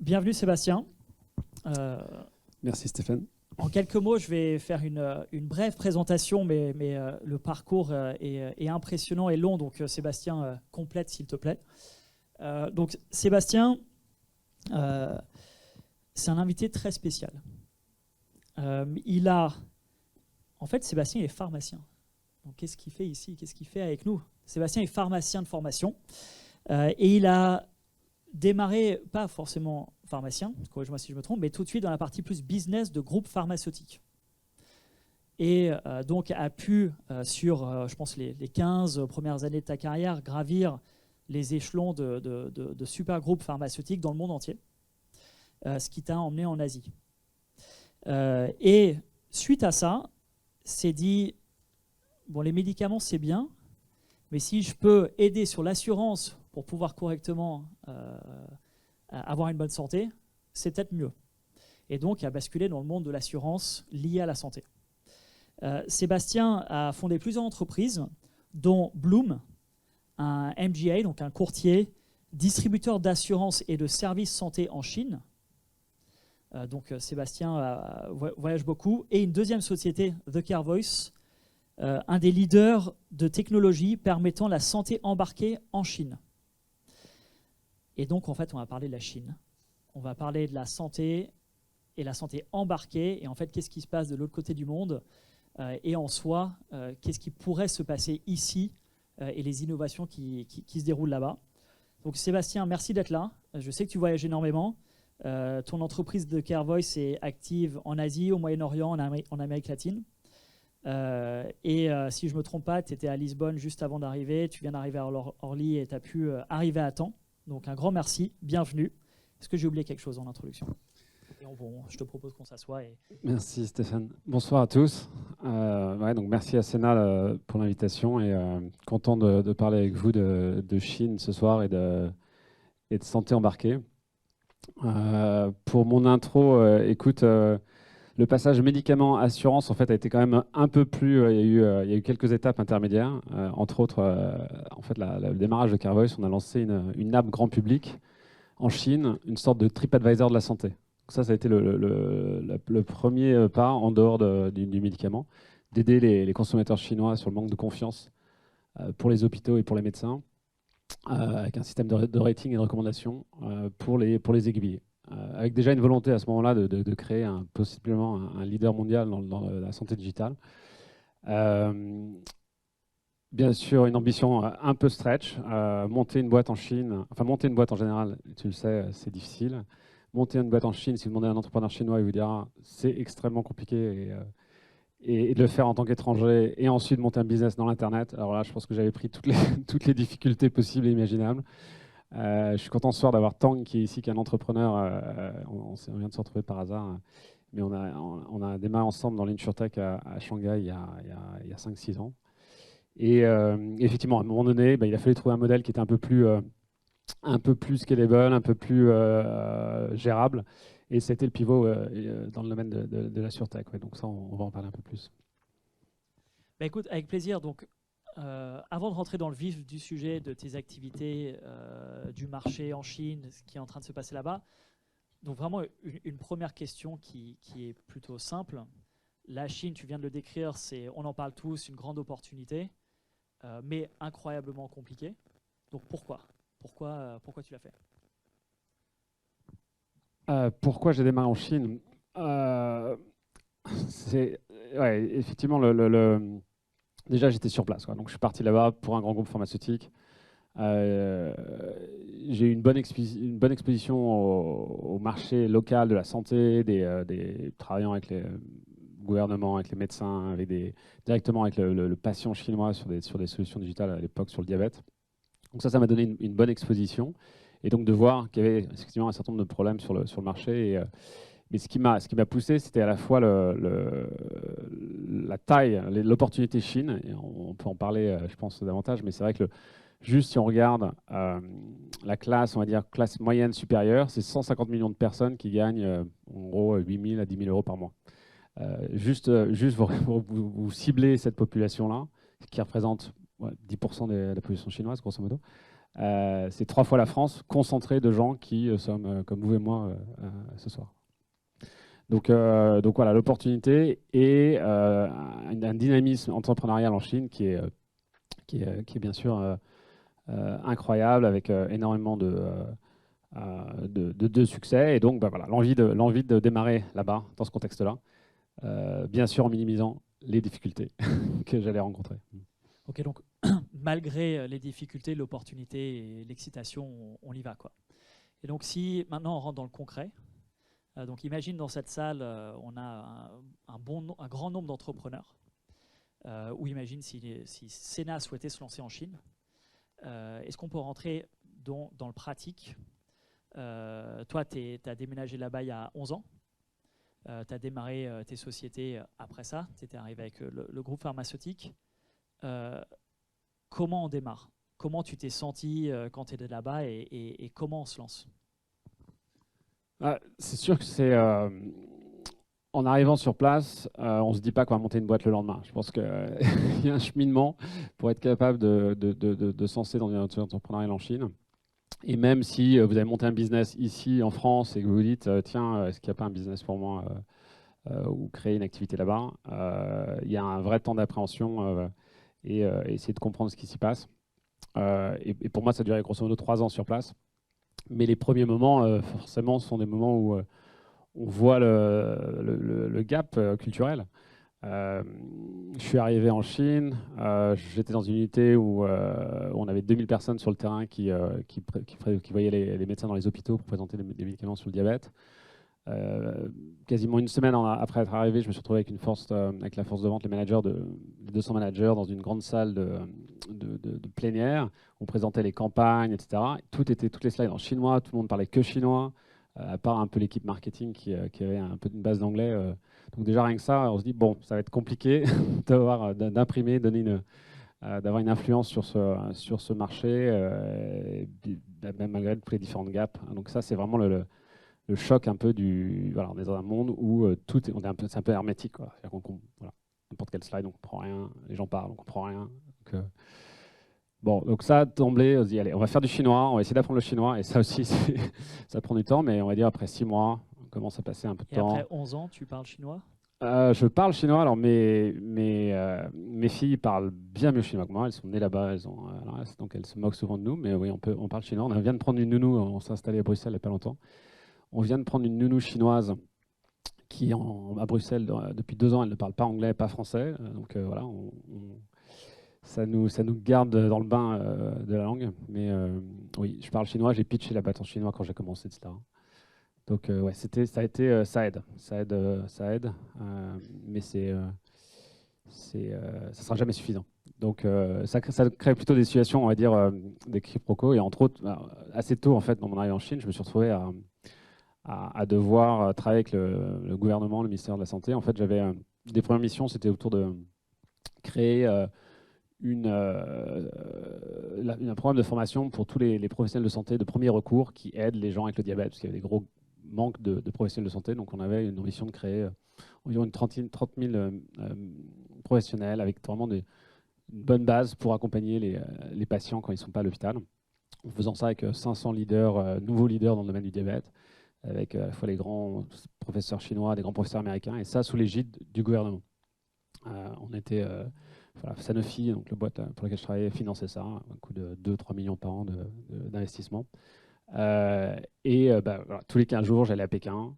Bienvenue Sébastien. Merci Stéphane. En quelques mots, je vais faire une brève présentation, mais le parcours est impressionnant et long, donc Sébastien, complète s'il te plaît. Donc Sébastien, c'est un invité très spécial. En fait, Sébastien est pharmacien. Donc qu'est-ce qu'il fait ici? Qu'est-ce qu'il fait avec nous? Sébastien est pharmacien de formation et il a démarré, pas forcément pharmacien, corrige-moi si je me trompe, mais tout de suite dans la partie plus business de groupe pharmaceutique. Et donc a pu, sur je pense les 15 premières années de ta carrière, gravir les échelons de super groupes pharmaceutiques dans le monde entier, ce qui t'a emmené en Asie. Et suite à ça, s'est dit, bon, les médicaments c'est bien, mais si je peux aider sur l'assurance pour pouvoir correctement avoir une bonne santé, c'est peut-être mieux. Et donc, a basculé dans le monde de l'assurance liée à la santé. Sébastien a fondé plusieurs entreprises, dont Bloom, un MGA, donc un courtier, distributeur d'assurance et de services santé en Chine. Donc, Sébastien voyage beaucoup. Et une deuxième société, The Care Voice, un des leaders de technologie permettant la santé embarquée en Chine. Et donc, en fait, on va parler de la Chine. On va parler de la santé et la santé embarquée. Et en fait, qu'est-ce qui se passe de l'autre côté du monde? Et en soi, qu'est-ce qui pourrait se passer ici et les innovations qui se déroulent là-bas. Donc, Sébastien, merci d'être là. Je sais que tu voyages énormément. Ton entreprise de Care Voice est active en Asie, au Moyen-Orient, en Amérique latine. Si je ne me trompe pas, tu étais à Lisbonne juste avant d'arriver. Tu viens d'arriver à Orly et tu as pu arriver à temps. Donc un grand merci, bienvenue. Est-ce que j'ai oublié quelque chose en introduction? Je te propose qu'on s'assoie. Merci Stéphane. Bonsoir à tous. Donc merci à Sénat pour l'invitation et content de parler avec vous de Chine ce soir et de santé embarquée. Pour mon intro, écoute, le passage médicament-assurance en fait a été quand même un peu plus. Il y a eu quelques étapes intermédiaires, entre autres, en fait, le démarrage de Care Voice, on a lancé une app grand public en Chine, une sorte de TripAdvisor de la santé. Donc ça a été le premier pas en dehors du médicament, d'aider les consommateurs chinois sur le manque de confiance pour les hôpitaux et pour les médecins, avec un système de rating et de recommandation pour les aiguiller. Avec déjà une volonté à ce moment-là de créer possiblement un leader mondial dans la santé digitale. Bien sûr, une ambition un peu stretch. Monter une boîte en Chine, enfin monter une boîte en général, tu le sais, c'est difficile. Monter une boîte en Chine, si vous demandez à un entrepreneur chinois, il vous dira c'est extrêmement compliqué et de le faire en tant qu'étranger et ensuite monter un business dans l'Internet. Alors là, je pense que j'avais pris toutes les difficultés possibles et imaginables. Je suis content ce soir d'avoir Tang qui est ici, qui est un entrepreneur. On vient de se retrouver par hasard, mais on a démarré ensemble dans l'InsurTech à Shanghai il y a 5-6 ans. Et effectivement, à un moment donné, il a fallu trouver un modèle qui était un peu plus scalable, un peu plus gérable. Et c'était le pivot dans le domaine de la SurTech. Ouais. Donc ça, on va en parler un peu plus. Écoute, avec plaisir. Donc, avant de rentrer dans le vif du sujet de tes activités, du marché en Chine, ce qui est en train de se passer là-bas, donc vraiment une première question qui est plutôt simple. La Chine, tu viens de le décrire, on en parle tous, une grande opportunité, mais incroyablement compliquée. Donc pourquoi tu l'as fait? Pourquoi j'ai démarré en Chine? Effectivement, déjà j'étais sur place, quoi. Donc je suis parti là-bas pour un grand groupe pharmaceutique. J'ai eu une bonne exposition au marché local de la santé, travaillant avec les gouvernements, avec les médecins, directement avec le patient chinois sur des solutions digitales à l'époque sur le diabète. Donc ça m'a donné une bonne exposition. Et donc de voir qu'il y avait effectivement un certain nombre de problèmes sur le marché. Mais ce qui m'a poussé, c'était à la fois la taille, l'opportunité Chine. Et on peut en parler, je pense, davantage. Mais c'est vrai que juste si on regarde la classe, on va dire classe moyenne supérieure, c'est 150 millions de personnes qui gagnent en gros 8 000 à 10 000 euros par mois. Juste vous ciblez cette population-là, qui représente 10% de la population chinoise, grosso modo. c'est 3 fois la France, concentrée de gens qui sommes comme vous et moi ce soir. Donc voilà, l'opportunité et un dynamisme entrepreneurial en Chine qui est bien sûr incroyable, avec énormément de succès. Et donc voilà, l'envie de démarrer là-bas, dans ce contexte-là, bien sûr en minimisant les difficultés que j'allais rencontrer. Ok, donc malgré les difficultés, l'opportunité et l'excitation, on y va, quoi. Et donc si maintenant on rentre dans le concret, donc imagine dans cette salle, on a un grand nombre d'entrepreneurs, ou imagine si Sénat souhaitait se lancer en Chine, est-ce qu'on peut rentrer dans le pratique? Toi, tu as déménagé là-bas il y a 11 ans, tu as démarré tes sociétés après ça, tu étais arrivé avec le groupe pharmaceutique. Comment on démarre? Comment tu t'es senti quand tu étais là-bas et comment on se lance? C'est sûr que en arrivant sur place, on ne se dit pas qu'on va monter une boîte le lendemain. Je pense qu'il y a un cheminement pour être capable de se lancer dans une aventure entrepreneuriale en Chine. Et même si vous avez monté un business ici en France et que vous vous dites tiens, est-ce qu'il n'y a pas un business pour moi ou créer une activité là-bas, il y a un vrai temps d'appréhension et essayer de comprendre ce qui s'y passe. Et pour moi, ça a duré grosso modo 3 ans sur place. Mais les premiers moments, forcément, sont des moments où on voit le gap culturel. Je suis arrivé en Chine, j'étais dans une unité où on avait 2000 personnes sur le terrain qui voyaient les médecins dans les hôpitaux pour présenter des médicaments sur le diabète. Quasiment une semaine après être arrivé, je me suis retrouvé avec la force de vente, les 200 managers dans une grande salle de plénière. On présentait les campagnes, etc. Toutes les slides en chinois, tout le monde parlait que chinois, à part un peu l'équipe marketing qui avait un peu une base d'anglais. Donc déjà rien que ça, on se dit bon, ça va être compliqué d'imprimer, d'avoir une influence sur ce marché, même malgré tous les différentes gaps. Donc ça, c'est vraiment le choc un peu voilà, on est dans un monde où c'est un peu hermétique, quoi. C'est-à-dire voilà, n'importe quel slide, on comprend rien, les gens parlent, on comprend rien. Donc ça, d'emblée, on se dit, allez, on va faire du chinois, on va essayer d'apprendre le chinois, et ça aussi, ça prend du temps, mais on va dire après 6 mois, on commence à passer un peu de temps. Et après 11 ans, tu parles chinois? Je parle chinois, alors mes filles parlent bien mieux chinois que moi, elles sont nées là-bas, donc elles se moquent souvent de nous, mais oui, on parle chinois. On vient de prendre une nounou, on s'est installé à Bruxelles il n'y a pas longtemps. On vient de prendre une nounou chinoise qui est à Bruxelles depuis 2 ans. Elle ne parle pas anglais, pas français. Donc voilà, ça nous garde dans le bain de la langue. Mais oui, je parle chinois. J'ai pitché la boîte en chinois quand j'ai commencé, etc. Donc ouais, ça aide. Mais ça sera jamais suffisant. Donc ça crée plutôt des situations, on va dire, des quiproquos. Et entre autres, assez tôt, en fait, dans mon arrivée en Chine, je me suis retrouvé à devoir travailler avec le gouvernement, le ministère de la Santé. En fait, j'avais des premières missions, c'était autour de créer un programme de formation pour tous les professionnels de santé de premier recours qui aident les gens avec le diabète, parce qu'il y avait des gros manques de professionnels de santé. Donc, on avait une ambition de créer environ 30 000 professionnels avec vraiment une bonne base pour accompagner les patients quand ils ne sont pas à l'hôpital. En faisant ça avec 500 leaders, nouveaux leaders dans le domaine du diabète, avec à la fois les grands professeurs chinois, des grands professeurs américains, et ça sous l'égide du gouvernement. On était, voilà, Sanofi, donc le boîte pour laquelle je travaillais, finançait ça, un coût de 2-3 millions par an d'investissement. Voilà, tous les 15 jours, j'allais à Pékin,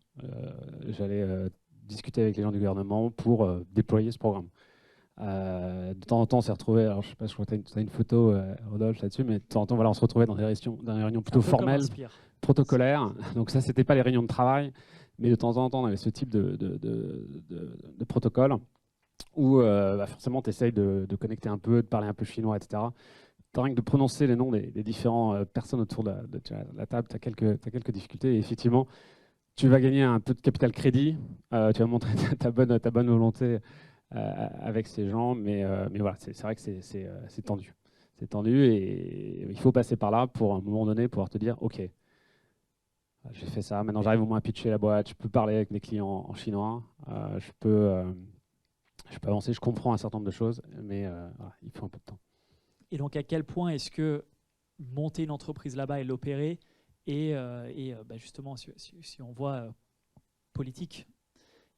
j'allais discuter avec les gens du gouvernement pour déployer ce programme. De temps en temps, on s'est retrouvés, alors je sais pas, je crois que tu as une photo, Rodolphe, là-dessus, mais de temps en temps, voilà, on se retrouvait dans des réunions plutôt formelles, protocolaires. Donc ça, c'était pas les réunions de travail, mais de temps en temps, on avait ce type de protocole où forcément, tu essayes de connecter un peu, de parler un peu chinois, etc. Rien que de prononcer les noms des différentes personnes autour de la table, tu as quelques difficultés. Et effectivement, tu vas gagner un peu de capital crédit, tu vas montrer ta bonne volonté avec ces gens, mais voilà, c'est vrai que c'est tendu. C'est tendu et il faut passer par là pour à un moment donné pouvoir te dire ok, j'ai fait ça, maintenant j'arrive au moins à pitcher la boîte, je peux parler avec mes clients en chinois, je peux avancer, je comprends un certain nombre de choses, mais voilà, il faut un peu de temps. Et donc à quel point est-ce que monter une entreprise là-bas et l'opérer. Justement, si on voit politique,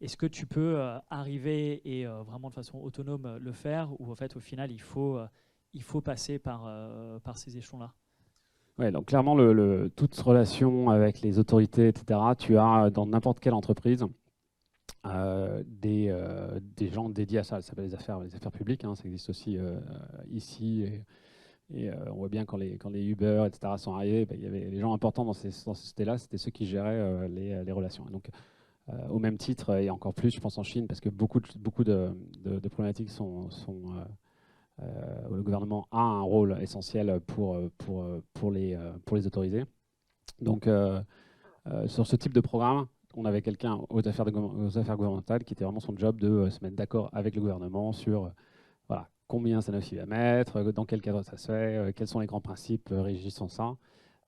est-ce que tu peux arriver et vraiment de façon autonome le faire, ou en fait au final il faut passer par ces échelons-là? Ouais, donc clairement, toute relation avec les autorités, etc., tu as dans n'importe quelle entreprise des gens dédiés à ça. Ça s'appelle les affaires publiques, hein, ça existe aussi ici. On voit bien quand les Uber, etc., sont arrivés, il y avait les gens importants dans ces sociétés-là, c'était ceux qui géraient les relations. Donc, au même titre, et encore plus, je pense en Chine, parce que beaucoup de problématiques le gouvernement a un rôle essentiel pour les autoriser. Donc, sur ce type de programme, on avait quelqu'un aux affaires gouvernementales qui était vraiment son job de se mettre d'accord avec le gouvernement sur voilà, combien Sanofi va mettre, dans quel cadre ça se fait, quels sont les grands principes régissant ça.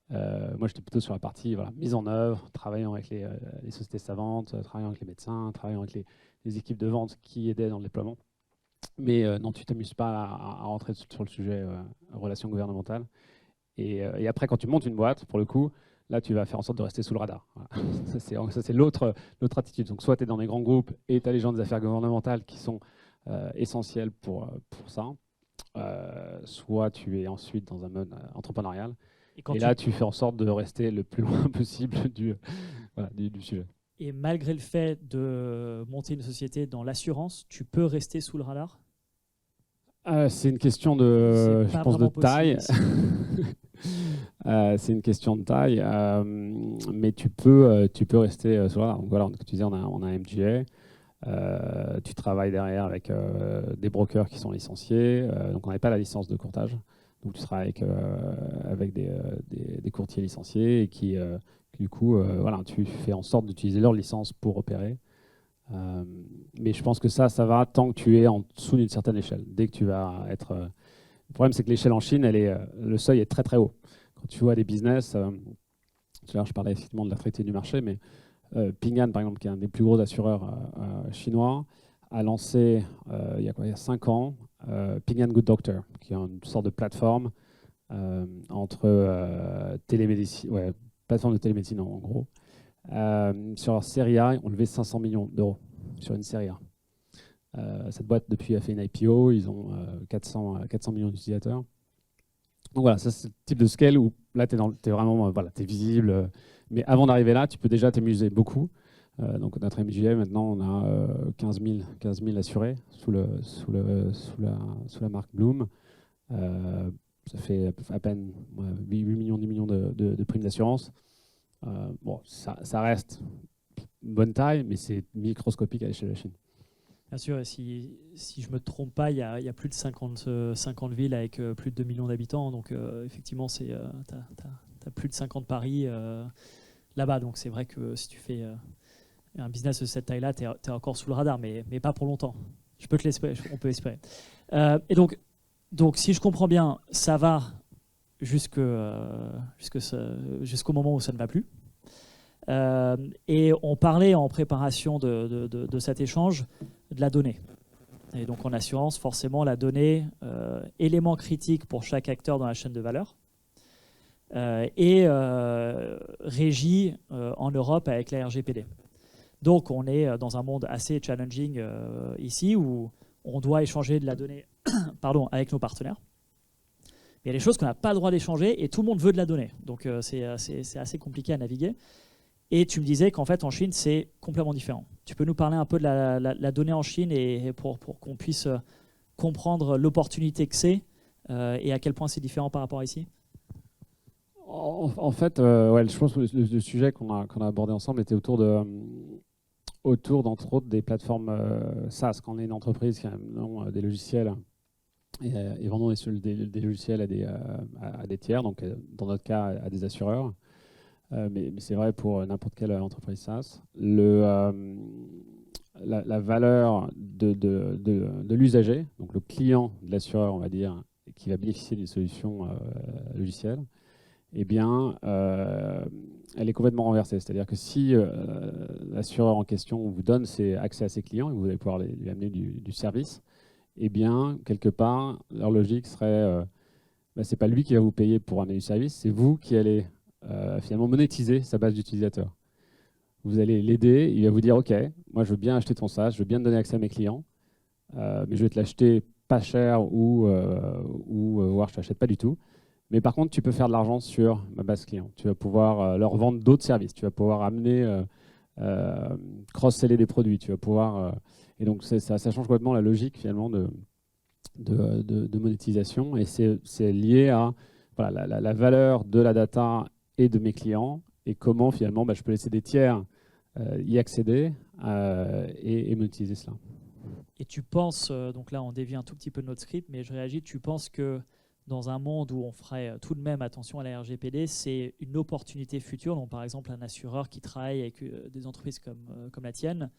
Moi, j'étais plutôt sur la partie mise en œuvre, travaillant avec les sociétés savantes, travaillant avec les médecins, travaillant avec les équipes de vente qui aidaient dans le déploiement. Mais non, tu t'amuses pas à rentrer sur le sujet relations gouvernementales. Et après, quand tu montes une boîte, pour le coup, là, tu vas faire en sorte de rester sous le radar. Voilà. Ça, c'est l'autre attitude. Donc, soit tu es dans des grands groupes et tu as les gens des affaires gouvernementales qui sont essentiels pour ça, soit tu es ensuite dans un mode entrepreneurial. Et là, tu fais en sorte de rester le plus loin possible du sujet. Et malgré le fait de monter une société dans l'assurance, tu peux rester sous le radar? C'est une question de, je pense, de taille. C'est une question de taille, mais tu peux rester sous le radar. Donc voilà, comme tu disais, on a un MGA. Tu travailles derrière avec des brokers qui sont licenciés. Donc on n'avait pas la licence de courtage. Donc tu travailles avec des courtiers licenciés et qui du coup, tu fais en sorte d'utiliser leur licence pour opérer. Mais je pense que ça va tant que tu es en dessous d'une certaine échelle. Dès que tu vas être... le problème, c'est que l'échelle en Chine, le seuil est très très haut. Quand tu vois des business, je parlais effectivement de la fraîchité du marché, mais Ping An, par exemple, qui est un des plus gros assureurs chinois, a lancé il y a 5 ans Ping An Good Doctor, qui est une sorte de plateforme entre télémédecine, plateforme de télémédecine en gros. Sur leur série A, ils ont levé 500 millions d'euros sur une série A. Cette boîte, depuis, a fait une IPO, ils ont 400 millions d'utilisateurs. Donc voilà, ça c'est le type de scale où là, tu es vraiment t'es visible. Mais avant d'arriver là, tu peux déjà t'amuser beaucoup. Donc notre MGA, maintenant, on a 15 000 assurés sous la marque Bloom. Ça fait à peine 8 millions, 10 millions de primes d'assurance. Ça reste une bonne taille, mais c'est microscopique à l'échelle de la Chine. Bien sûr, et si je ne me trompe pas, il y a plus de 50 villes avec plus de 2 millions d'habitants. Donc effectivement, tu as plus de 50 paris là-bas. Donc c'est vrai que si tu fais un business de cette taille-là, tu es encore sous le radar, mais pas pour longtemps. Je peux te l'espérer, on peut espérer. Et donc, si je comprends bien, ça va jusqu'au moment où ça ne va plus. Et on parlait en préparation de cet échange de la donnée. Et donc en assurance, forcément, la donnée, élément critique pour chaque acteur dans la chaîne de valeur, et régie en Europe avec la RGPD. Donc on est dans un monde assez challenging ici, où on doit échanger de la donnée avec nos partenaires. Il y a des choses qu'on n'a pas le droit d'échanger et tout le monde veut de la donnée. Donc c'est assez compliqué à naviguer. Et tu me disais qu'en fait, en Chine, c'est complètement différent. Tu peux nous parler un peu de la donnée en Chine et pour qu'on puisse comprendre l'opportunité que c'est et à quel point c'est différent par rapport à ici? En fait, je pense que le sujet qu'on a abordé ensemble était autour d'entre autres des plateformes SaaS. Quand on est une entreprise qui a des logiciels et vendons des logiciels à des tiers, donc dans notre cas à des assureurs. Mais c'est vrai pour n'importe quelle entreprise SaaS. La valeur de l'usager, donc le client de l'assureur, on va dire, qui va bénéficier des solutions logicielles, eh bien, elle est complètement renversée. C'est-à-dire que si l'assureur en question vous donne accès à ses clients et vous allez pouvoir lui amener du service, eh bien, quelque part, leur logique serait bah, ce n'est pas lui qui va vous payer pour amener du service, c'est vous qui allez finalement monétiser sa base d'utilisateurs. Vous allez l'aider, il va vous dire, OK, moi je veux bien acheter ton SaaS, je veux bien te donner accès à mes clients, mais je vais te l'acheter pas cher ou voire je ne t'achète pas du tout. Mais par contre, tu peux faire de l'argent sur ma base client. Tu vas pouvoir leur vendre d'autres services. Tu vas pouvoir amener, cross-seller des produits. Tu vas pouvoir, et donc, ça change complètement la logique finalement de monétisation. Et c'est lié à voilà, la valeur de la data et de mes clients et comment finalement je peux laisser des tiers y accéder et monétiser cela. Et tu penses, donc là on dévie un tout petit peu de notre script, mais je réagis, tu penses que dans un monde où on ferait tout de même attention à la RGPD, c'est une opportunité future, donc par exemple un assureur qui travaille avec des entreprises comme la tienne,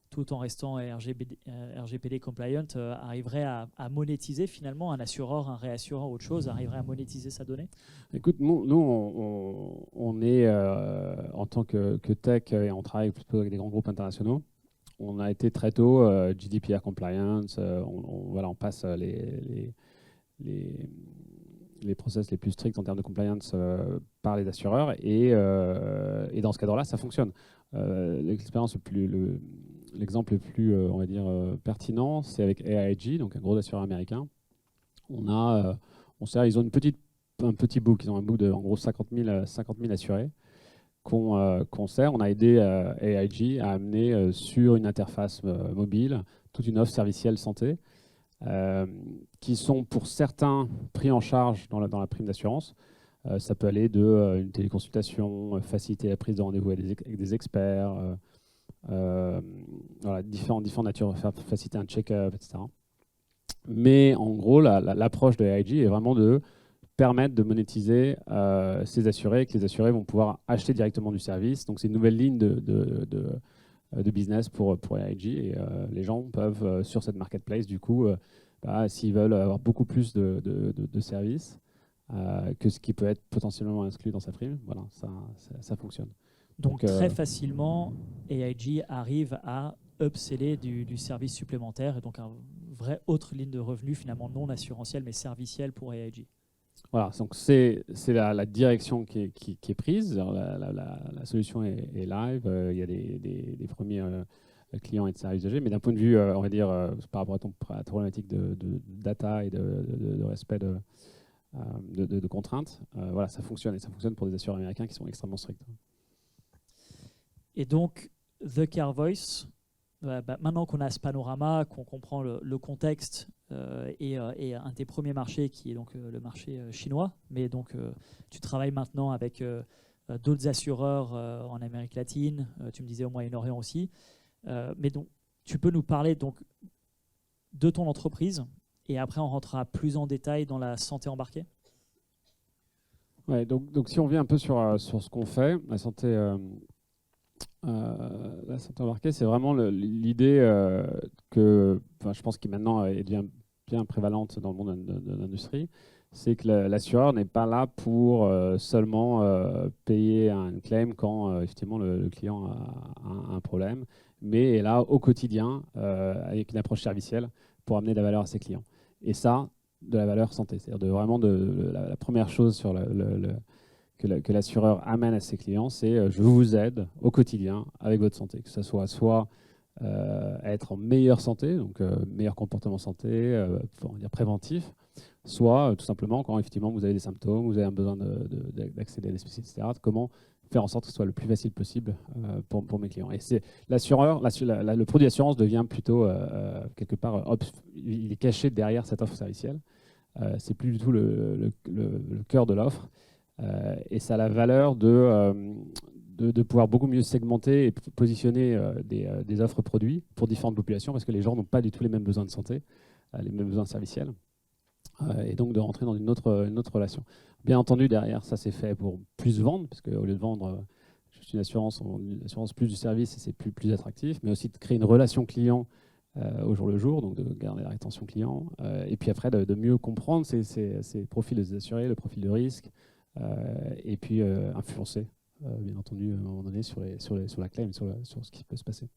tout en restant RGPD compliant, arriverait à monétiser finalement, un assureur, un réassureur ou autre chose, arriverait à monétiser sa donnée? Écoute, nous on est en tant que tech et on travaille plutôt avec des grands groupes internationaux. On a été très tôt GDPR compliance, voilà, on passe les process les plus stricts en termes de compliance par les assureurs et dans ce cadre-là, ça fonctionne. L'exemple le plus, on va dire, pertinent, c'est avec AIG, donc un gros assureur américain. Ils ont un petit book, ils ont un book de en gros 50 000 assurés qu'on sert. On a aidé AIG à amener sur une interface mobile toute une offre servicielle santé qui sont pour certains pris en charge dans la prime d'assurance. Ça peut aller de une téléconsultation, faciliter la prise de rendez-vous avec des experts, voilà, différentes natures, faciliter un check-up, etc. Mais en gros, l'approche de AIG est vraiment de permettre de monétiser ces assurés, que les assurés vont pouvoir acheter directement du service. Donc c'est une nouvelle ligne de business pour AIG et les gens peuvent sur cette marketplace du coup s'ils veulent avoir beaucoup plus de services que ce qui peut être potentiellement inclus dans sa prime, voilà, ça fonctionne. Donc très facilement, AIG arrive à upseller du service supplémentaire et donc une vraie autre ligne de revenus finalement non assurantielle mais servicielle pour AIG. Voilà, donc c'est la direction qui est prise. La solution est live. Il y a des premiers clients et de services usagers, mais d'un point de vue, on va dire, par rapport à ta problématique de data et de respect de contraintes, voilà, ça fonctionne. Et ça fonctionne pour des assureurs américains qui sont extrêmement stricts. Et donc, The Car Voice, maintenant qu'on a ce panorama, qu'on comprend le contexte et un de tes premiers marchés qui est donc le marché chinois, mais donc tu travailles maintenant avec d'autres assureurs en Amérique latine, tu me disais au Moyen-Orient aussi, mais donc tu peux nous parler donc de ton entreprise et après on rentrera plus en détail dans la santé embarquée. Ouais, donc si on vient un peu sur ce qu'on fait, la santé embarquée, c'est vraiment l'idée que, je pense, qui maintenant devient bien prévalente dans le monde de l'industrie, c'est que l'assureur n'est pas là pour seulement payer un claim quand effectivement le client a un problème, mais est là au quotidien avec une approche servicielle pour amener de la valeur à ses clients. Et ça, de la valeur santé, c'est-à-dire vraiment la première chose sur que l'assureur amène à ses clients, c'est je vous aide au quotidien avec votre santé, que ce soit être en meilleure santé, donc meilleur comportement santé, on va dire préventif, soit tout simplement quand effectivement vous avez des symptômes, vous avez un besoin d'accéder à des spécialistes, etc., comment faire en sorte que ce soit le plus facile possible pour mes clients. Et c'est l'assureur, le produit d'assurance devient plutôt quelque part, il est caché derrière cette offre servicielle. C'est plus du tout le cœur de l'offre. Et ça a la valeur de pouvoir beaucoup mieux segmenter et positionner des offres produits pour différentes populations parce que les gens n'ont pas du tout les mêmes besoins de santé, les mêmes besoins serviciels, et donc de rentrer dans une autre relation. Bien entendu, derrière, ça c'est fait pour plus vendre, parce qu'au lieu de vendre juste une assurance, plus du service et c'est plus attractif, mais aussi de créer une relation client au jour le jour, donc de garder la rétention client, et puis après de mieux comprendre ces profils des assurés, le profil de risque, et puis influencer, bien entendu, à un moment donné, sur la claim, sur ce qui peut se passer.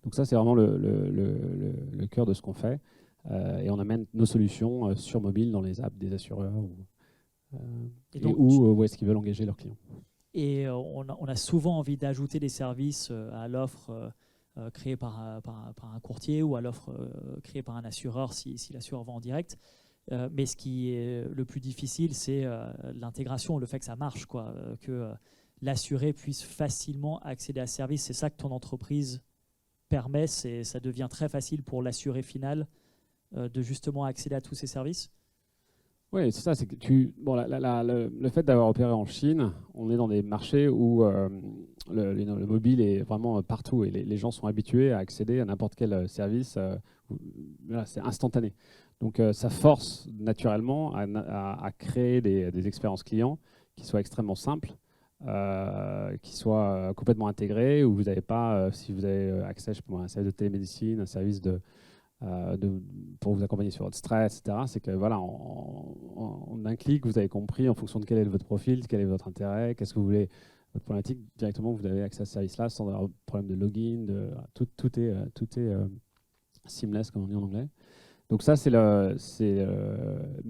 Donc ça, c'est vraiment le cœur de ce qu'on fait. Et on amène nos solutions sur mobile dans les apps des assureurs Et et donc, où est-ce qu'ils veulent engager leurs clients. Et on a souvent envie d'ajouter des services à l'offre créée par un courtier ou à l'offre créée par un assureur si l'assureur vend en direct. Mais ce qui est le plus difficile, c'est l'intégration, le fait que ça marche, quoi, que l'assuré puisse facilement accéder à ce service. C'est ça que ton entreprise permet. Ça devient très facile pour l'assuré final de justement accéder à tous ces services. Oui, c'est ça. C'est que le fait d'avoir opéré en Chine, on est dans des marchés où le mobile est vraiment partout et les gens sont habitués à accéder à n'importe quel service. Voilà, c'est instantané. Donc ça force naturellement à créer des expériences clients qui soient extrêmement simples, qui soient complètement intégrées, où vous n'avez pas, si vous avez accès, je sais pas moi, à un service de télémédecine, un service pour vous accompagner sur votre stress, etc. C'est que voilà, en un clic, vous avez compris en fonction de quel est votre profil, quel est votre intérêt, qu'est-ce que vous voulez, votre problématique, directement vous avez accès à ce service-là sans avoir de problème de login, tout est seamless comme on dit en anglais. Donc ça, mais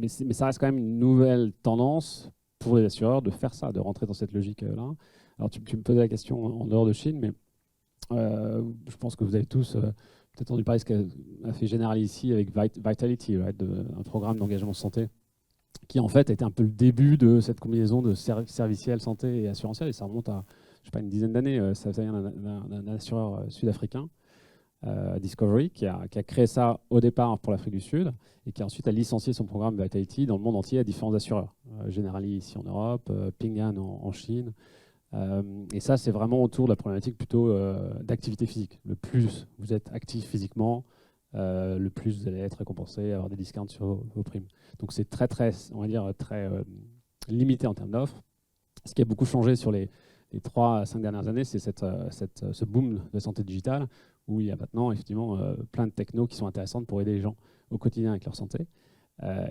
ça reste quand même une nouvelle tendance pour les assureurs de faire ça, de rentrer dans cette logique-là. Alors tu me posais la question en dehors de Chine, mais je pense que vous avez tous peut-être entendu parler de ce qu'a fait Generali ici avec Vitality, un programme d'engagement santé, qui en fait était un peu le début de cette combinaison de serviciel, santé et assurantiel. Et ça remonte à, je sais pas, une dizaine d'années. Ça vient d'un assureur sud-africain, Discovery, qui a créé ça au départ pour l'Afrique du Sud et qui ensuite a licencié son programme Vitality dans le monde entier à différents assureurs. Generali ici en Europe, Ping An en Chine. Et ça, c'est vraiment autour de la problématique plutôt d'activité physique. Le plus vous êtes actif physiquement, le plus vous allez être récompensé, avoir des discounts sur vos primes. Donc c'est on va dire, très limité en termes d'offres. Ce qui a beaucoup changé sur les 3 à 5 dernières années, c'est ce boom de santé digitale où il y a maintenant effectivement plein de technos qui sont intéressantes pour aider les gens au quotidien avec leur santé.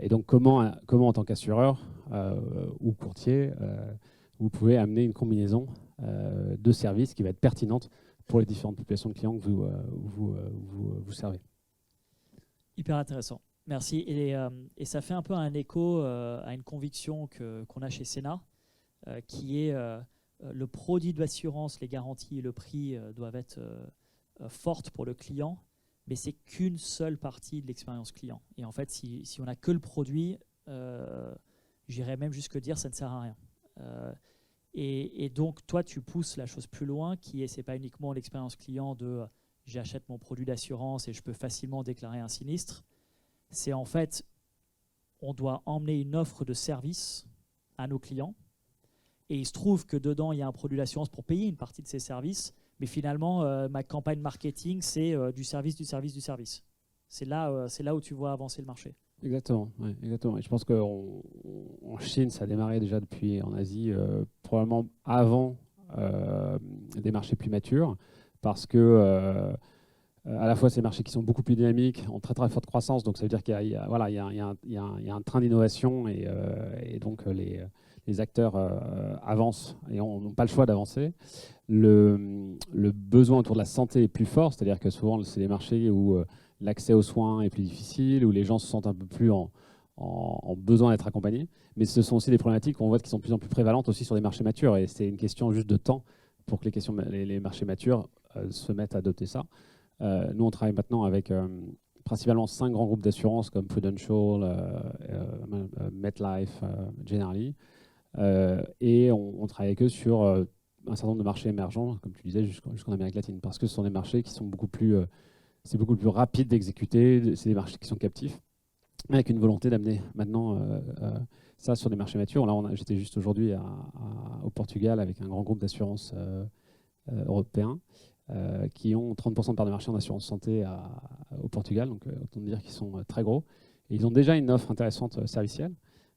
Et donc comment en tant qu'assureur ou courtier, vous pouvez amener une combinaison de services qui va être pertinente pour les différentes populations de clients que vous servez. Hyper intéressant. Merci. Et ça fait un peu un écho à une conviction qu'on a chez Sénat, qui est le produit de l'assurance, les garanties et le prix doivent être fortes pour le client, mais c'est qu'une seule partie de l'expérience client. Et en fait, si on n'a que le produit, j'irais même jusque dire ça ne sert à rien. Et donc, toi, tu pousses la chose plus loin, c'est pas uniquement l'expérience client de j'achète mon produit d'assurance et je peux facilement déclarer un sinistre. C'est en fait, on doit emmener une offre de service à nos clients. Et il se trouve que dedans, il y a un produit d'assurance pour payer une partie de ces services. Mais finalement, ma campagne marketing, c'est du service, du service, du service. C'est là où tu vois avancer le marché. Exactement, ouais, exactement. Et je pense qu'en Chine, ça a démarré déjà depuis en Asie, probablement avant des marchés plus matures, parce que à la fois ces marchés qui sont beaucoup plus dynamiques, en très très forte croissance, donc ça veut dire qu'il y a un train d'innovation et donc les acteurs avancent et n'ont pas le choix d'avancer. Le besoin autour de la santé est plus fort, c'est-à-dire que souvent c'est des marchés où l'accès aux soins est plus difficile, où les gens se sentent un peu plus en besoin d'être accompagnés. Mais ce sont aussi des problématiques qu'on voit qui sont de plus en plus prévalentes aussi sur les marchés matures. Et c'est une question juste de temps pour que les marchés matures se mettent à adopter ça. Nous, on travaille maintenant avec principalement 5 grands groupes d'assurance comme Prudential, MetLife, Generali. Et on travaille avec eux sur un certain nombre de marchés émergents, comme tu disais, jusqu'en Amérique latine. Parce que ce sont des marchés qui sont beaucoup plus rapide d'exécuter, c'est des marchés qui sont captifs, avec une volonté d'amener maintenant ça sur des marchés matures. Là, j'étais juste aujourd'hui au Portugal avec un grand groupe d'assurance européen qui ont 30% de part de marché en assurance santé au Portugal, donc autant dire qu'ils sont très gros. Et ils ont déjà une offre intéressante servicielle.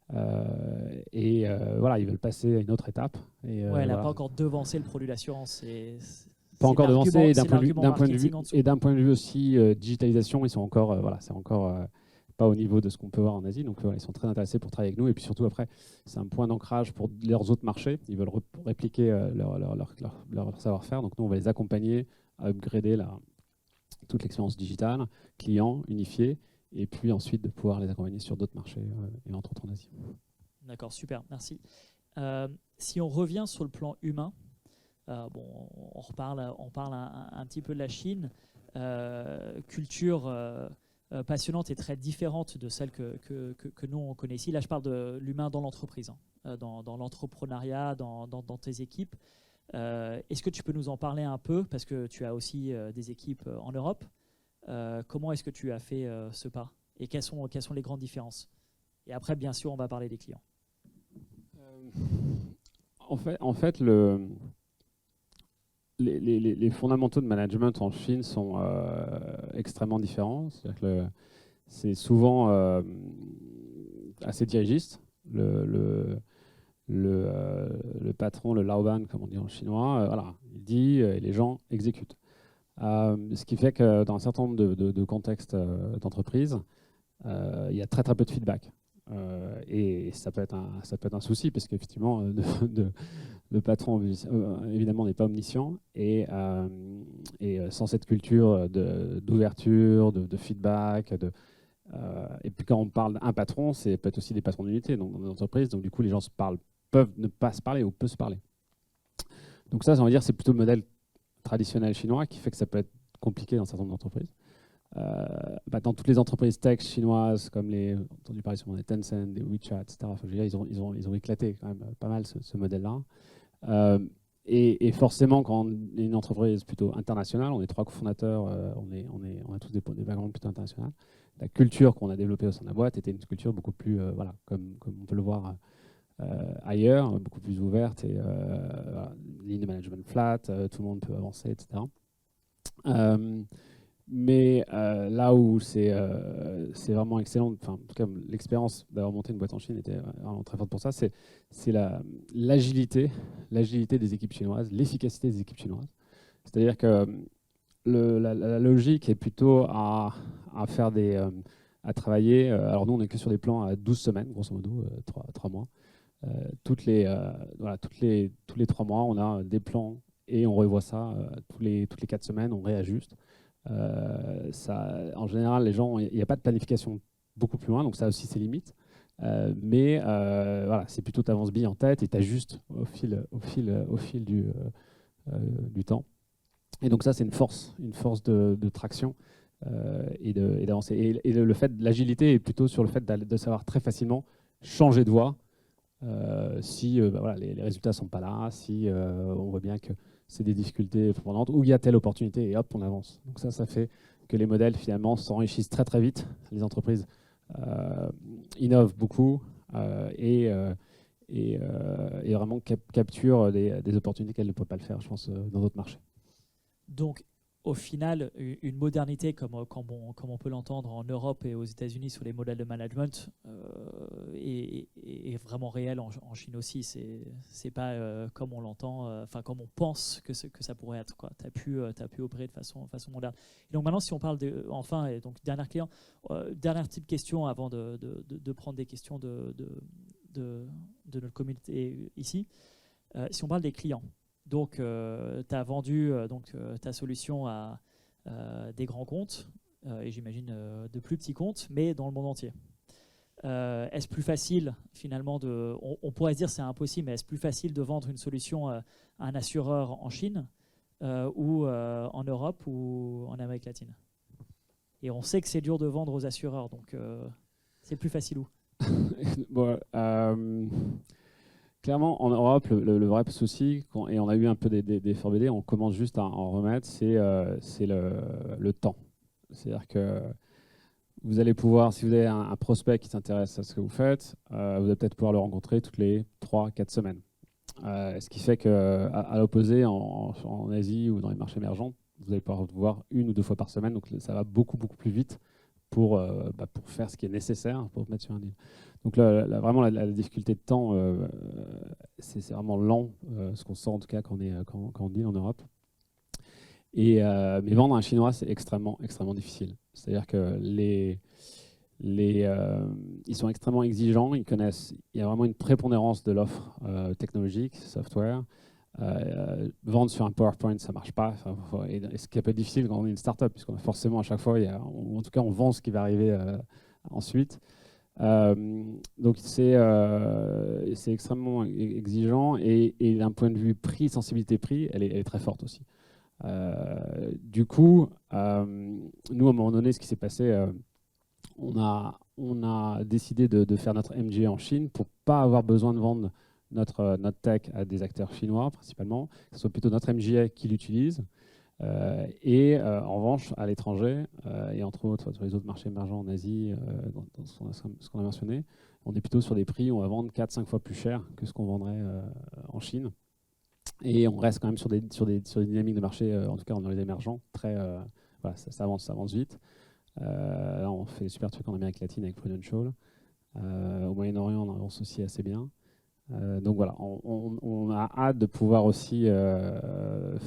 Voilà, ils veulent passer à une autre étape. Elle n'a pas encore devancé le produit d'assurance. Pas encore devancé, et d'un point de vue aussi digitalisation, ils sont encore, c'est encore pas au niveau de ce qu'on peut voir en Asie. Donc ils sont très intéressés pour travailler avec nous. Et puis surtout après, c'est un point d'ancrage pour leurs autres marchés. Ils veulent répliquer leur savoir-faire. Donc nous, on va les accompagner à upgrader toute l'expérience digitale, client, unifiée, et puis ensuite de pouvoir les accompagner sur d'autres marchés, et entre autres en Asie. D'accord, super, merci. Si on revient sur le plan humain, bon, on parle un petit peu de la Chine, culture passionnante et très différente de celle que nous on connaît ici. Là, je parle de l'humain dans l'entreprise, hein, dans l'entrepreneuriat, dans tes équipes. Est-ce que tu peux nous en parler un peu, parce que tu as aussi des équipes en Europe. Comment est-ce que tu as fait ce pas et quelles sont les grandes différences? Et après, bien sûr, on va parler des clients. En fait les fondamentaux de management en Chine sont extrêmement différents. C'est-à-dire que c'est souvent assez dirigiste. Le patron, le laoban, comme on dit en chinois, voilà, il dit et les gens exécutent. Ce qui fait que dans un certain nombre de contextes d'entreprise, il y a très très peu de feedback. Et ça peut être un souci, parce qu'effectivement, le patron, évidemment, n'est pas omniscient. Et sans cette culture d'ouverture, de feedback, et puis quand on parle d'un patron, c'est peut être aussi des patrons d'unité dans l'entreprise. Donc du coup, les gens peuvent ne pas se parler ou peuvent se parler. Donc ça, on va dire, c'est plutôt le modèle traditionnel chinois qui fait que ça peut être compliqué dans un certain nombre d'entreprises. Dans toutes les entreprises tech chinoises, comme entendu parler souvent des Tencent, des WeChat, etc., je veux dire, ils ont éclaté quand même pas mal ce modèle-là. Et forcément, quand on est une entreprise plutôt internationale, on est 3 cofondateurs, on a tous des backgrounds plutôt internationaux. La culture qu'on a développée au sein de la boîte était une culture beaucoup plus, voilà, comme on peut le voir ailleurs, beaucoup plus ouverte, et voilà, ligne de management flat, tout le monde peut avancer, etc. Mais là où c'est vraiment excellent, enfin, en tout cas l'expérience d'avoir monté une boîte en Chine était vraiment très forte pour ça, c'est l'agilité des équipes chinoises, l'efficacité des équipes chinoises. C'est-à-dire que la logique est plutôt à faire à travailler. Alors nous, on n'est que sur des plans à 12 semaines, grosso modo, 3 mois. Tous les 3 mois, on a des plans et on revoit ça toutes les 4 semaines, on réajuste. En général, les gens, il n'y a pas de planification beaucoup plus loin, donc ça a aussi ses limites. Mais voilà, c'est plutôt tu avances bien en tête et tu ajustes au fil du temps. Et donc ça, c'est une force de traction et d'avancer. Et le fait de l'agilité est plutôt sur le fait de savoir très facilement changer de voie si voilà, les résultats ne sont pas là, si on voit bien que c'est des difficultés pendantes, ou il y a telle opportunité et hop, on avance. Donc ça fait que les modèles finalement s'enrichissent très très vite. Les entreprises innovent beaucoup et vraiment capturent des opportunités qu'elles ne peuvent pas le faire, je pense, dans d'autres marchés. Donc, au final, une modernité comme on peut l'entendre en Europe et aux États-Unis sur les modèles de management est vraiment réelle en Chine aussi. C'est pas comme on l'entend, enfin comme on pense que ça pourrait être. Tu as pu opérer de façon moderne. Et donc maintenant, si on parle enfin, et donc dernier client, dernière petite question avant de prendre des questions de notre communauté ici. Si on parle des clients. Donc, tu as vendu ta solution à des grands comptes et j'imagine de plus petits comptes, mais dans le monde entier. Est-ce plus facile finalement on pourrait se dire c'est impossible, mais est-ce plus facile de vendre une solution à un assureur en Chine ou en Europe ou en Amérique latine? Et on sait que c'est dur de vendre aux assureurs, donc c'est plus facile où? Bon, clairement, en Europe, le vrai souci, et on a eu un peu des FORBD, on commence juste à en remettre, c'est le temps. C'est-à-dire que vous allez pouvoir, si vous avez un prospect qui s'intéresse à ce que vous faites, vous allez peut-être pouvoir le rencontrer toutes les 3-4 semaines. Ce qui fait qu'à l'opposé, en Asie ou dans les marchés émergents, vous allez pouvoir vous voir 1 ou 2 fois par semaine, donc ça va beaucoup plus vite pour faire ce qui est nécessaire pour mettre sur un deal. Donc là, vraiment, la difficulté de temps, c'est vraiment lent, ce qu'on sent en tout cas quand on deal en Europe. Mais vendre à un Chinois, c'est extrêmement difficile. C'est-à-dire que ils sont extrêmement exigeants, il y a vraiment une prépondérance de l'offre technologique, software. Vendre sur un PowerPoint, ça ne marche pas. Et ce qui est un peu difficile quand on est une startup, puisqu'on forcément à chaque fois, ou en tout cas on vend ce qui va arriver ensuite. Donc c'est extrêmement exigeant et d'un point de vue prix, sensibilité prix, elle est très forte aussi. Du coup, nous à un moment donné, ce qui s'est passé, on a décidé de faire notre MGA en Chine pour pas avoir besoin de vendre notre tech à des acteurs chinois principalement, que ce soit plutôt notre MGA qui l'utilise. En revanche, à l'étranger, et entre autres sur les autres marchés émergents en Asie, dans ce qu'on a mentionné, on est plutôt sur des prix où on va vendre 4-5 fois plus cher que ce qu'on vendrait en Chine. Et on reste quand même sur des dynamiques de marché, en tout cas dans les émergents, très, voilà, ça avance vite. Là, on fait des super trucs en Amérique latine avec Prudential. Au Moyen-Orient, on avance aussi assez bien. Donc voilà, on a hâte de pouvoir aussi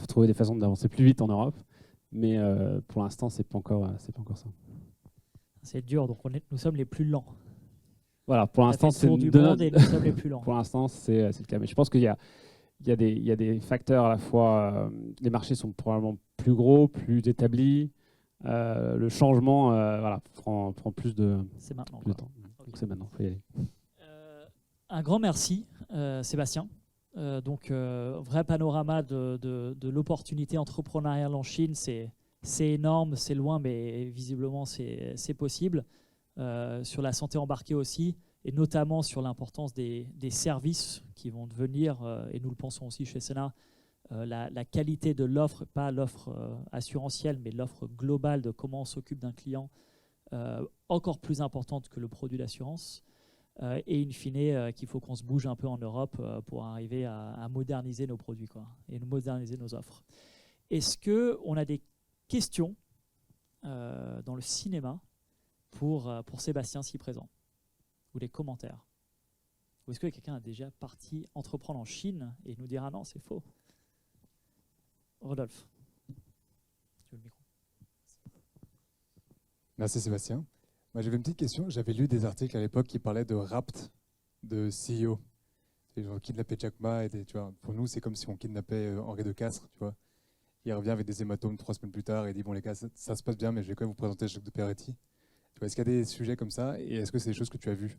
trouver des façons d'avancer plus vite en Europe, mais pour l'instant, c'est pas encore ça. C'est dur, donc nous sommes les plus lents. Voilà, pour On a l'instant, fait le tour du monde et nous sommes les plus lents. pour l'instant, c'est le cas. Mais je pense qu'il y a des facteurs à la fois. Les marchés sont probablement plus gros, plus établis. Le changement, voilà, prend plus de temps. Donc c'est maintenant, il faut y aller. Un grand merci, Sébastien. Vrai panorama de l'opportunité entrepreneuriale en Chine, c'est énorme, c'est loin, mais visiblement c'est possible. Sur la santé embarquée aussi, et notamment sur l'importance des services qui vont devenir, et nous le pensons aussi chez Sena, la qualité de l'offre, pas l'offre assurantielle, mais l'offre globale de comment on s'occupe d'un client, encore plus importante que le produit d'assurance. Et in fine, qu'il faut qu'on se bouge un peu en Europe pour arriver à moderniser nos produits, quoi, et moderniser nos offres. Est-ce qu'on a des questions dans le cinéma pour Sébastien, si présent, ou des commentaires? Ou est-ce que quelqu'un a déjà parti entreprendre en Chine et nous dira non, c'est faux? Rodolphe, tu veux le micro? Merci Sébastien. Moi, j'avais une petite question. J'avais lu des articles à l'époque qui parlaient de rapt de CEO. Les gens kidnappaient Jack Ma. Et tu vois, pour nous, c'est comme si on kidnappait Henri de Castries. Tu vois. Il revient avec des hématomes 3 semaines plus tard et dit bon les gars, ça se passe bien, mais je vais quand même vous présenter Jacques de Peretti. Est-ce qu'il y a des sujets comme ça et est-ce que c'est des choses que tu as vues?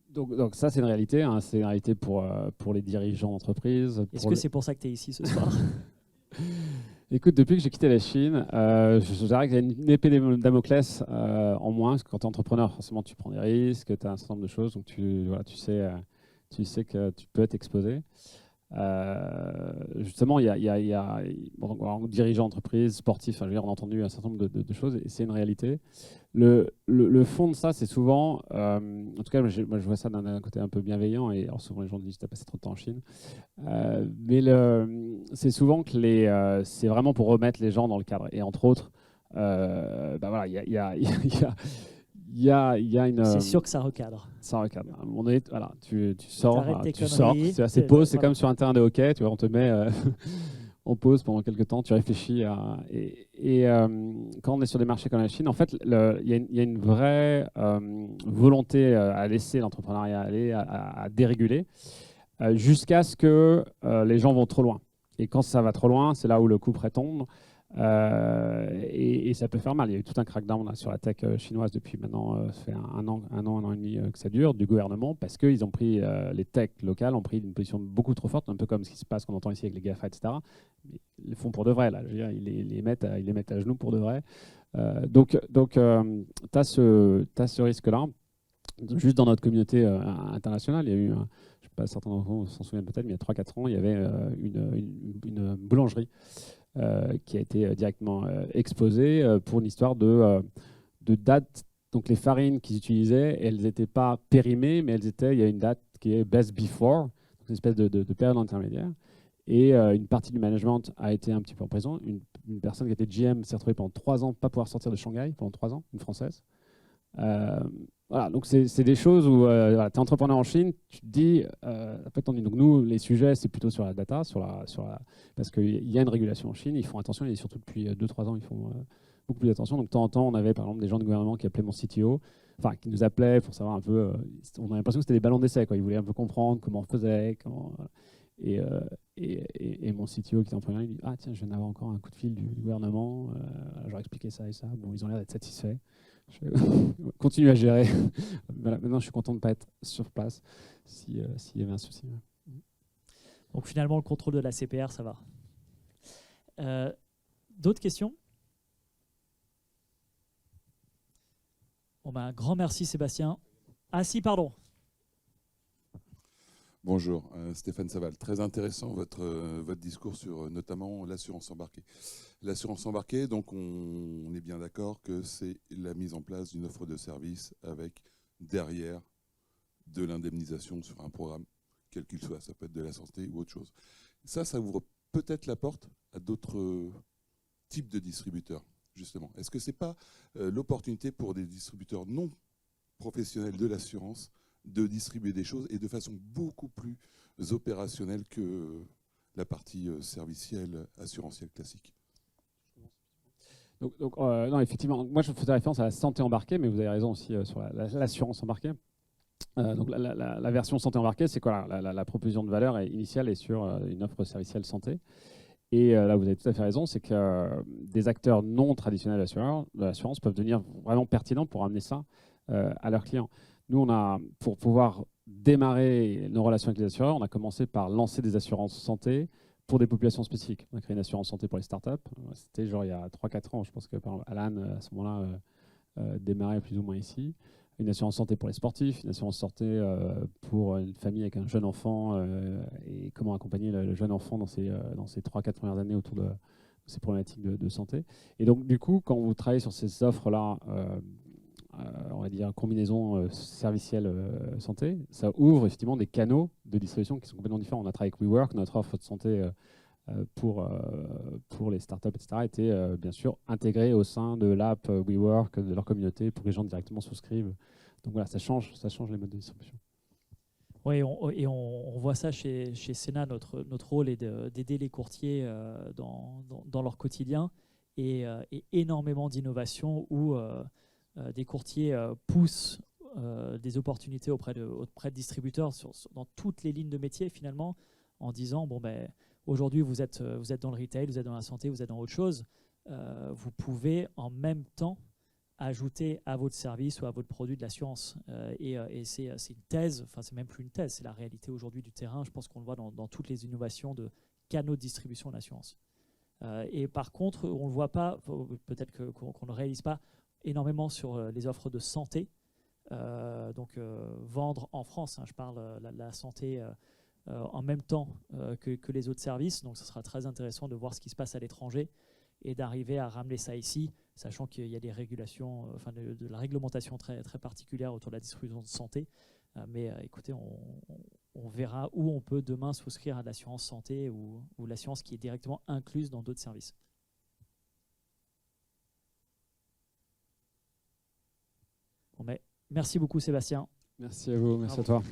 Donc ça, c'est une réalité. Hein, c'est une réalité pour les dirigeants d'entreprise. Est-ce que c'est pour ça que tu es ici ce soir? Écoute, depuis que j'ai quitté la Chine, je dirais qu'il y a une épée de Damoclès en moins, parce que quand tu es entrepreneur, forcément, tu prends des risques, tu as un certain nombre de choses, donc tu sais que tu peux être exposé. Justement, il y a dirigeants d'entreprise, sportifs, on a entendu un certain nombre de choses, et c'est une réalité. Le fond de ça, c'est souvent, en tout cas, moi je vois ça d'un côté un peu bienveillant, et alors souvent les gens disent tu as passé trop de temps en Chine, mais c'est souvent que c'est vraiment pour remettre les gens dans le cadre, et entre autres, voilà, il y a une. C'est sûr que ça recadre. Ça recadre. À un moment donné, voilà, tu sors, c'est assez pause. C'est comme sur un terrain de hockey, tu vois, on te met en pause pendant quelques temps, tu réfléchis. Quand on est sur des marchés comme la Chine, en fait, il y a une vraie volonté à laisser l'entrepreneuriat aller, à déréguler, jusqu'à ce que les gens vont trop loin. Et quand ça va trop loin, c'est là où le coup pourrait tomber. Et ça peut faire mal. Il y a eu tout un crackdown là, sur la tech chinoise depuis maintenant, ça fait un an et demi que ça dure, du gouvernement, parce qu'ils ont pris, les techs locales ont pris une position beaucoup trop forte, un peu comme ce qui se passe, qu'on entend ici avec les GAFA, etc. Mais ils le font pour de vrai, là. Je veux dire, ils les mettent à genoux pour de vrai. Donc tu as ce risque-là. Juste dans notre communauté internationale, il y a eu, je ne sais pas, certains d'entre vous s'en souviennent peut-être, mais il y a 3-4 ans, il y avait une boulangerie qui a été directement exposée pour une histoire de date. Donc les farines qu'ils utilisaient, elles n'étaient pas périmées, mais il y a une date qui est best before, donc une espèce de période intermédiaire. Et une partie du management a été un petit peu en prison. Une personne qui était GM s'est retrouvée pendant 3 ans, pas pouvoir sortir de Shanghai, pendant 3 ans, une Française. Voilà, donc c'est des choses où voilà, tu es entrepreneur en Chine, tu te dis, donc nous, les sujets, c'est plutôt sur la data, parce qu'il y a une régulation en Chine, ils font attention, et surtout depuis 2-3 ans, ils font beaucoup plus attention. Donc de temps en temps, on avait par exemple des gens du gouvernement qui appelaient mon CTO, enfin qui nous appelaient pour savoir un peu, on avait l'impression que c'était des ballons d'essai, quoi. Ils voulaient un peu comprendre comment on faisait, et mon CTO qui est en première ligne, il dit, ah tiens, je viens d'avoir encore un coup de fil du gouvernement, je leur expliquais ça et ça, bon, ils ont l'air d'être satisfaits. Je vais continuer à gérer. Voilà, maintenant, je suis content de ne pas être sur place s'il y avait un souci. Donc finalement, le contrôle de la CPR, ça va. D'autres questions? Bon, ben, un grand merci Sébastien. Ah si, pardon. Bonjour, Stéphane Saval. Très intéressant votre discours sur notamment l'assurance embarquée. L'assurance embarquée, donc on est bien d'accord que c'est la mise en place d'une offre de service avec derrière de l'indemnisation sur un programme, quel qu'il soit. Ça peut être de la santé ou autre chose. Ça ouvre peut-être la porte à d'autres types de distributeurs, justement. Est-ce que ce n'est pas l'opportunité pour des distributeurs non professionnels de l'assurance de distribuer des choses et de façon beaucoup plus opérationnelle que la partie servicielle, assurantielle classique? Non, effectivement, moi je faisais référence à la santé embarquée, mais vous avez raison aussi sur l'assurance embarquée. Donc la version santé embarquée, c'est quoi la proposition de valeur initiale est sur une offre servicielle santé. Et là, vous avez tout à fait raison, c'est que des acteurs non traditionnels de l'assurance peuvent devenir vraiment pertinents pour amener ça à leurs clients. Nous, pour pouvoir démarrer nos relations avec les assureurs, on a commencé par lancer des assurances santé pour des populations spécifiques. On a créé une assurance santé pour les startups. C'était genre il y a 3-4 ans, je pense que Alan, à ce moment-là, démarrait plus ou moins ici. Une assurance santé pour les sportifs, une assurance santé pour une famille avec un jeune enfant et comment accompagner le jeune enfant dans ses 3-4 premières années autour de ces problématiques de santé. Et donc, du coup, quand vous travaillez sur ces offres-là, on va dire combinaison servicielle santé, ça ouvre effectivement des canaux de distribution qui sont complètement différents. On a travaillé avec WeWork, notre offre de santé pour les startups, etc., était bien sûr intégrée au sein de l'app WeWork, de leur communauté, pour que les gens directement souscrivent. Donc voilà, ça change les modes de distribution. Oui, on voit ça chez Sénat. Notre rôle est d'aider les courtiers dans leur quotidien et énormément d'innovation où des courtiers poussent des opportunités auprès de distributeurs dans toutes les lignes de métier finalement, en disant bon ben aujourd'hui vous êtes dans le retail, vous êtes dans la santé, vous êtes dans autre chose, vous pouvez en même temps ajouter à votre service ou à votre produit de l'assurance. Et c'est une thèse, enfin c'est même plus une thèse, c'est la réalité aujourd'hui du terrain. Je pense qu'on le voit dans toutes les innovations de canaux de distribution d'assurance. Et par contre, on ne le voit pas, peut-être qu'on ne le réalise pas énormément sur les offres de santé. Vendre en France, hein, je parle la santé en même temps que les autres services. Donc ce sera très intéressant de voir ce qui se passe à l'étranger et d'arriver à ramener ça ici, sachant qu'il y a des régulations, enfin de la réglementation très, très particulière autour de la distribution de santé. Mais écoutez, on verra où on peut demain souscrire à de l'assurance santé ou l'assurance qui est directement incluse dans d'autres services. Bon, mais merci beaucoup Sébastien. Merci à vous, merci Bravo. à toi.